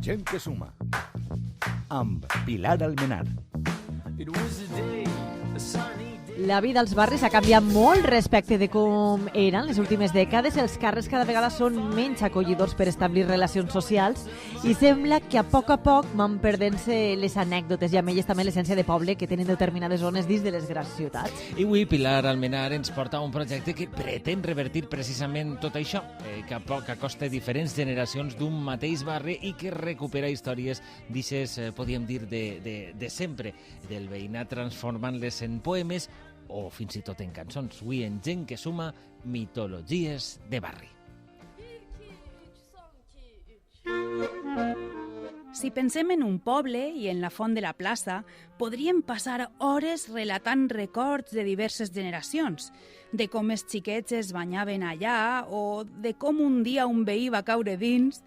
Gent que suma, amb Pilar Almenar. La vida als barris ha canviat molt respecte de com eren les últimes dècades. Els carrers cada vegada són menys acollidors per establir relacions socials i sembla que a poc van perdent-se les anècdotes i amb elles també l'essència de poble que tenen determinades zones dins de les grans ciutats. I avui Pilar Almenar ens porta un projecte que pretén revertir precisament tot això, que acosta diferents generacions d'un mateix barri i que recupera històries d'ixes, podríem dir, de sempre, del veïnat transformant-les en poemes o fins i tot en cançons. Avui en Gent que suma, mitologies de barri. Si pensem en un poble i en la font de la plaça, podríem passar hores relatant records de diverses generacions, de com els xiquets es banyaven allà o de com un dia un veí va caure dins.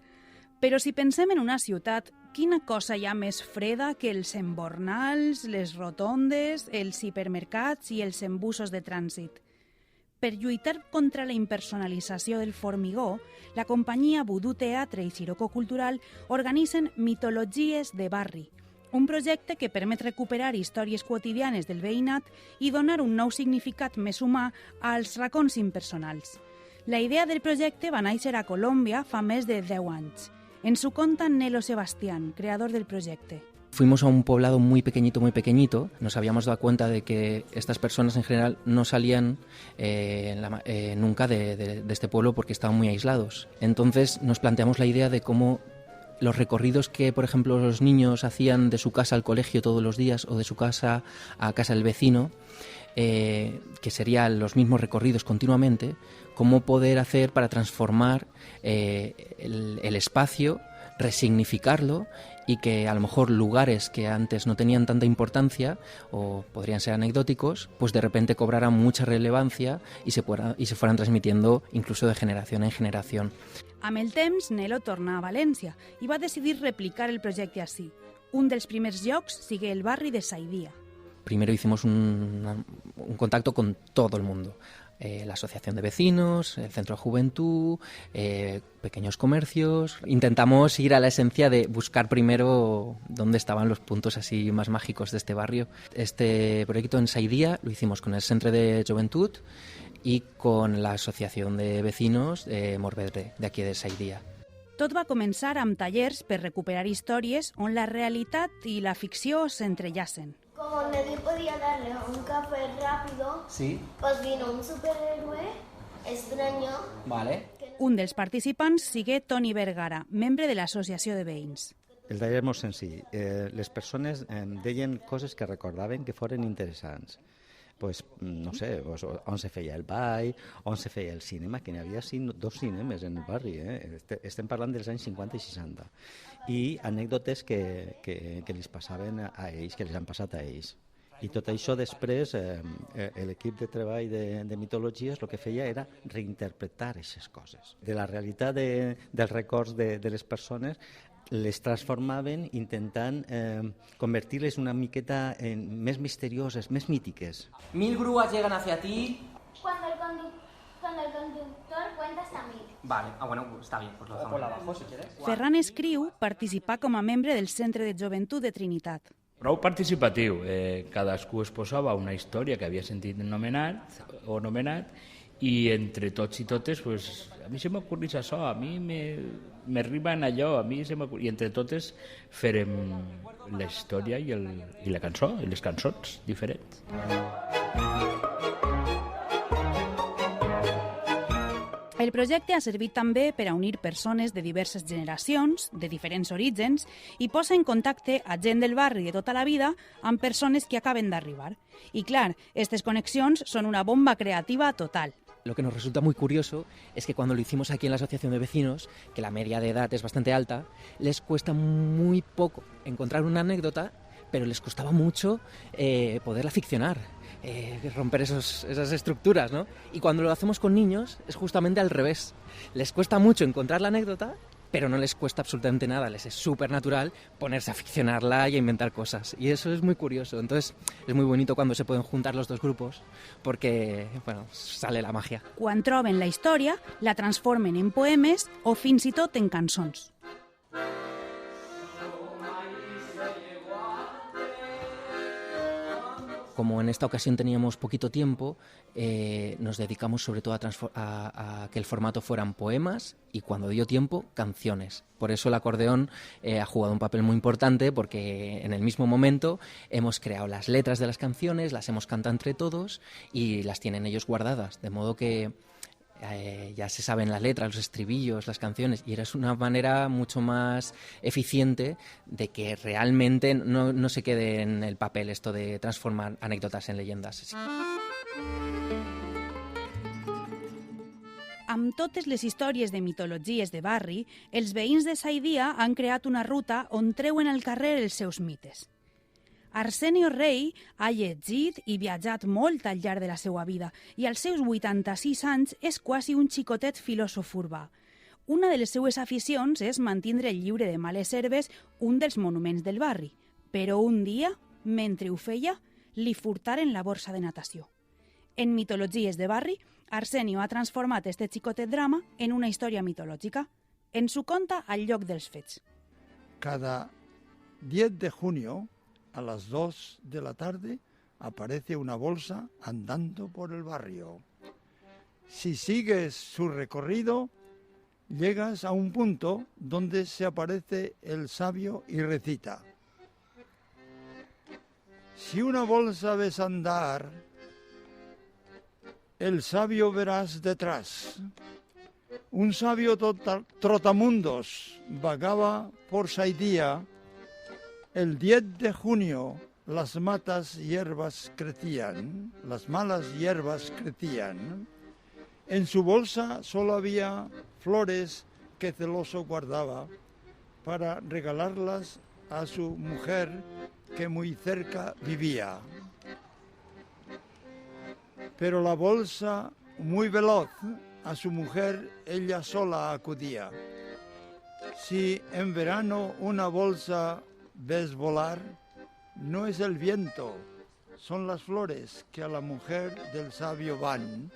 Però si pensem en una ciutat, quina cosa hi ha més freda que els embornals, les rotondes, els hipermercats i els embussos de trànsit? Per lluitar contra la impersonalització del formigó, la companyia Voodoo Teatre i Siroco Cultural organitzen Mitologies de barri, un projecte que permet recuperar històries quotidianes del veïnat i donar un nou significat més humà als racons impersonals. La idea del projecte va néixer a Colòmbia fa més de 10 anys. Ens ho conta Nelo Sebastián, creador del proyecto. Fuimos a un poblado muy pequeñito. Nos habíamos dado cuenta de que estas personas en general no salían nunca de este pueblo porque estaban muy aislados. Entonces nos planteamos la idea de cómo los recorridos que, por ejemplo, los niños hacían de su casa al colegio todos los días o de su casa a casa del vecino, que serían los mismos recorridos continuamente, cómo poder hacer para transformar el espacio, resignificarlo y que a lo mejor lugares que antes no tenían tanta importancia o podrían ser anecdóticos, pues de repente cobraran mucha relevancia y se fueran transmitiendo incluso de generación en generación. Amb el temps, Nelo torna a València i va decidir replicar el projecte així. Un dels primers llocs sigue el barri de Saidia. Primero hicimos un contacto con todo el mundo. La asociación de vecinos, el centro de juventud, pequeños comercios. Intentamos ir a la esencia de buscar primero dónde estaban los puntos así más mágicos de este barrio. Este proyecto en Saidia lo hicimos con el Centre de Joventut y con la asociación de vecinos de Morvedre, de aquí de Saidia. Tot va començar amb tallers per recuperar històries on la realitat i la ficció s'entrellacen. Como nadie podía darle un café rápido, sí, pues vino un superhéroe extraño. Vale. Un dels participants sigue Toni Vergara, membre de l'Associació de Veïns. El taller és molt senzill. Les persones deien coses que recordaven que foren interessants. Pues, no sé, on se feia el ball, on se feia el cinema, que n'hi havia 2 cinemes en el barri. Estem parlant dels anys 50 i 60. I anècdotes que els passaven a ells, que els han passat a ells. I tot això després, l'equip de treball de mitologies el que feia era reinterpretar aquestes coses. De la realitat dels records de les persones les transformaven intentant convertir-les una miqueta en més misterioses, més mítiques. 1000 grúas llegan hacia ti. Cuando el conductor cuenta hasta 1000. Vale, bueno, está bien, pues lo dejamos. Por abajo, si quieres. Ferran Escriu participà com a membre del Centre de Joventut de Trinitat. Prou participatiu. Cadascú es posava una història que havia sentit nomenat i entre tots i totes, pues, a mi se m'acudís això, a mi m'arriben allò, a mi se m'acudís... I entre totes farem la història i la cançó, i les cançons diferents. El projecte ha servit també per a unir persones de diverses generacions, de diferents orígens, i posa en contacte a gent del barri de tota la vida amb persones que acaben d'arribar. I clar, aquestes connexions són una bomba creativa total. Lo que nos resulta muy curioso es que cuando lo hicimos aquí en la asociación de vecinos, que la media de edad es bastante alta, les cuesta muy poco encontrar una anécdota, pero les costaba mucho poderla ficcionar, romper esas estructuras, ¿no? Y cuando lo hacemos con niños es justamente al revés. Les cuesta mucho encontrar la anécdota, pero no les cuesta absolutamente nada, les es súper natural ponerse a ficcionarla y a inventar cosas. Y eso es muy curioso. Entonces es muy bonito cuando se pueden juntar los dos grupos porque, bueno, sale la magia. Quan troben la història, la transformen en poemes o fins i tot en cançons. como en esta ocasión teníamos poquito tiempo, nos dedicamos sobre todo a que el formato fueran poemas y, cuando dio tiempo, canciones. Por eso el acordeón ha jugado un papel muy importante, porque en el mismo momento hemos creado las letras de las canciones, las hemos cantado entre todos y las tienen ellos guardadas, de modo que ya se saben las letras, los estribillos, las canciones, y era una manera mucho más eficiente de que realmente no se quede en el papel esto de transformar anécdotas en leyendas. Amb totes les històries de mitologies de barri, els veïns de Saidia han creat una ruta on treuen al carrer els seus mites. Arsenio Rey ha llegit i viatjat molt al llarg de la seva vida i als seus 86 anys és quasi un xicotet filòsof urbà. Una de les seues aficions és mantindre lliure de males herbes un dels monuments del barri, però un dia, mentre ho feia, li furtaren la borsa de natació. En mitologies de barri, Arsenio ha transformat este xicotet drama en una història mitològica. Ens ho conta al lloc dels fets. Cada 10 de junio, a las 2 de la tarde, aparece una bolsa andando por el barrio. Si sigues su recorrido, llegas a un punto donde se aparece el sabio y recita: si una bolsa ves andar, el sabio verás detrás. Un sabio trotamundos vagaba por Saidia. El 10 de junio las malas hierbas crecían. En su bolsa solo había flores que celoso guardaba para regalarlas a su mujer que muy cerca vivía. Pero la bolsa, muy veloz, a su mujer ella sola acudía. Si en verano una bolsa ves volar, no es el viento, son las flores que a la mujer del sabio van.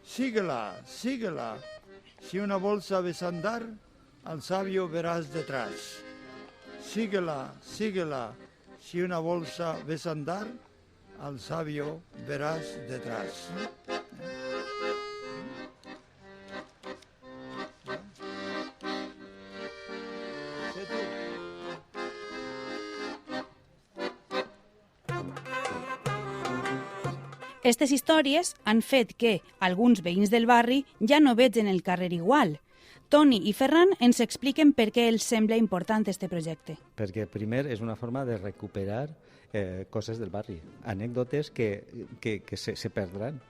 Síguela, síguela, si una bolsa ves andar, al sabio verás detrás. Síguela, síguela, si una bolsa ves andar, al sabio verás detrás. Aquestes històries han fet que alguns veïns del barri ja no vegin el carrer igual. Toni i Ferran ens expliquen per què els sembla important este projecte. Perquè, primer, és una forma de recuperar coses del barri, anècdotes que se perdran.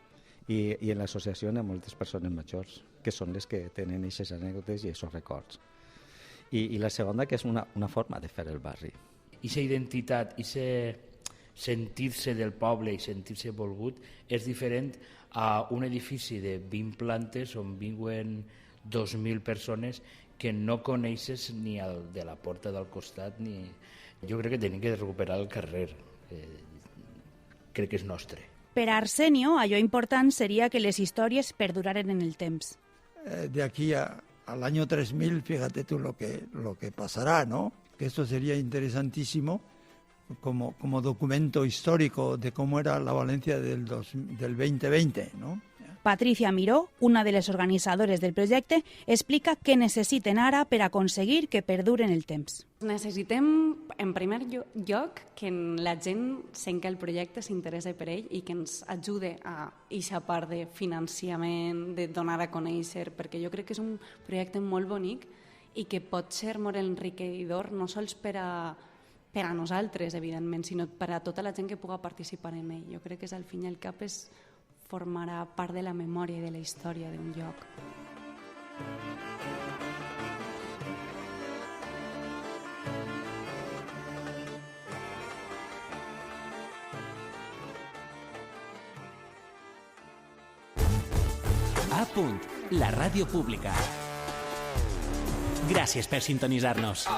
I en l'associació hi ha moltes persones majors, que són les que tenen aquestes anècdotes i aquests records. I la segona, que és una forma de fer el barri. Ixa identitat, ixa sentir-se del poble i sentir-se volgut és diferent a un edifici de 20 plantes on viuen 2.000 persones que no coneixes ni el de la porta del costat ni... Jo crec que tenim que recuperar el carrer. Crec que és nostre. Per a Arsenio, allò important seria que les històries perduraren en el temps. De aquí al año 3000, fíjate tú lo que pasará, ¿no? Que esto sería interesantísimo como documento histórico de cómo era la Valencia del 2020, ¿no? Patricia Miró, una de les organitzadores del projecte, explica què necessiten ara per aconseguir que perduren el temps. Necessitem, en primer lloc, que la gent sent que el projecte s'interessa per ell i que ens ajude a aquesta part de finançament, de donar a conèixer, perquè jo crec que és un projecte molt bonic i que pot ser molt enriquidor, no sols per a nosaltres, evidentment, sinó per a tota la gent que puga participar en ell. Jo crec que al fin i al cap formarà part de la memòria i de la història d'un lloc. A punt, la ràdio pública. Gràcies per sintonitzar-nos.